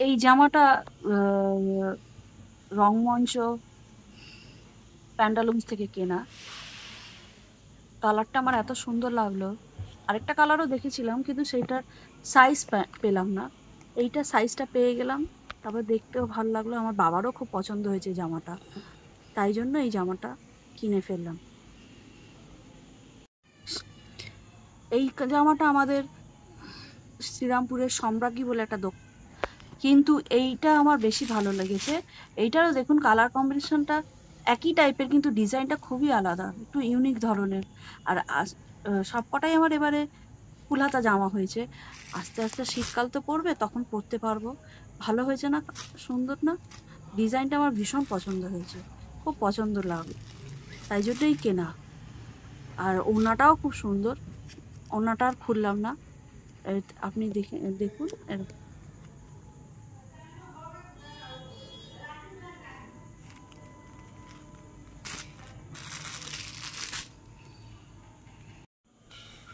এই জামাটা আহ, রংমঞ্চ প্যান্টালুন্স থেকে কেনা। কালারটা আমার এত সুন্দর লাগলো। আরেকটা কালারও দেখেছিলাম কিন্তু সেইটার সাইজ পেলাম না। এইটা সাইজটা পেয়ে গেলাম। তারপর দেখতেও ভালো লাগলো, আমার বাবারও খুব পছন্দ হয়েছে জামাটা, তাই জন্য এই জামাটা কিনে ফেললাম। এই জামাটা আমাদের শ্রীরামপুরের সম্রাজ্ঞী বলে একটা দোকান, কিন্তু এইটা আমার বেশি ভালো লেগেছে। এইটারও দেখুন কালার কম্বিনেশনটা একই টাইপের, কিন্তু ডিজাইনটা খুবই আলাদা, একটু ইউনিক ধরনের। আর সবকটাই আমার এবারে ফুল হাতা জামা হয়েছে। আস্তে আস্তে শীতকাল তো পড়বে, তখন পরতে পারবো। ভালো হয়েছে না? সুন্দর না? ডিজাইনটা আমার ভীষণ পছন্দ হয়েছে, খুব পছন্দ লাগলো, তাই জন্যই কেনা। আর ওড়নাটাও খুব সুন্দর। ওড়নাটা আর খুললাম না, আপনি দেখুন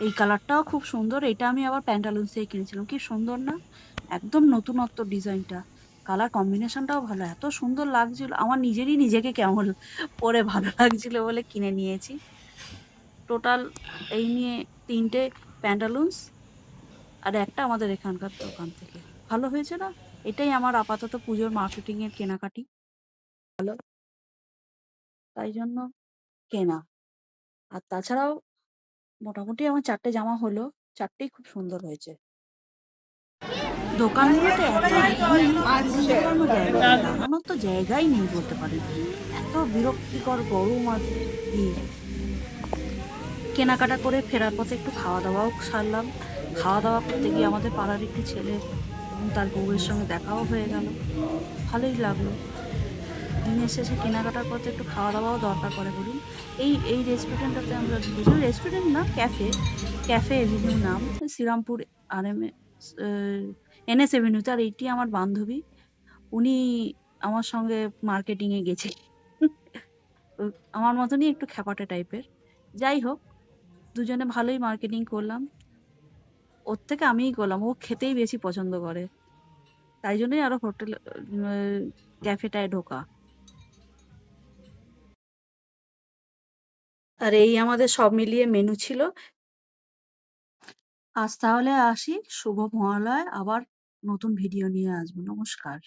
এই কালারটাও খুব সুন্দর। এটা আমি আবার প্যান্টালুন্স থেকে কিনেছিলাম। কি সুন্দর না? একদম নতুনত্ব ডিজাইনটা। কালার কম্বিনেশনটাও ভালো, এত সুন্দর লাগছিল আমার নিজেরই, নিজেকে কেমন পরে ভালো লাগছিল বলে কিনে নিয়েছি। টোটাল এই নিয়ে ৩টে প্যান্টালুন্স আর একটা আমাদের এখানকার দোকান থেকে। ভালো হয়েছে না? এটাই আমার আপাতত পুজোর মার্কেটিং এর কেনাকাটি। ভালো, তাই জন্য কেনা। আর তাছাড়াও মোটামুটি আমার ৪টে জামা হলো, ৪টেই খুব সুন্দর হয়েছে। দোকানগুলোতে এত ভিড়, চুরি চালানো জায়গা, চালানোর তো জায়গাই নেই বলতে পারেন। এত বিরক্তিকর গরম আর ভিড়। কেনাকাটা করে ফেরার পথে একটু খাওয়া দাওয়াও সারলাম। খাওয়া দাওয়া করতে গিয়ে আমাদের পাড়ার একটি ছেলে এবং তার বউয়ের সঙ্গে দেখাও হয়ে গেল, ভালোই লাগলো। দিনের শেষে কেনাকাটার পর তো একটু খাওয়া দাওয়াও দরকার পড়ে বলুন। এই এই রেস্টুরেন্টটাতে আমরা ঢুকেছিলাম, রেস্টুরেন্ট না, ক্যাফে, ক্যাফে এভিনিউ নাম, শ্রীরামপুর আর এম এনএস এভিনিউতে। আর এইটি আমার বান্ধবী, উনি আমার সঙ্গে মার্কেটিং এ গেছে। আমার মতনই একটু খ্যাপাটে টাইপের। যাই হোক, দুজনে ভালোই মার্কেটিং করলাম। ওর থেকে আমিই করলাম, ও খেতেই বেশি পছন্দ করে, তাই জন্যই আরো হোটেল ক্যাফেটায় ঢোকা। আর এই আমাদের সব মিলিয়ে মেনু ছিল। আজ তাহলে আসি, শুভ মহালয়, আবার নতুন ভিডিও নিয়ে আসবো। নমস্কার।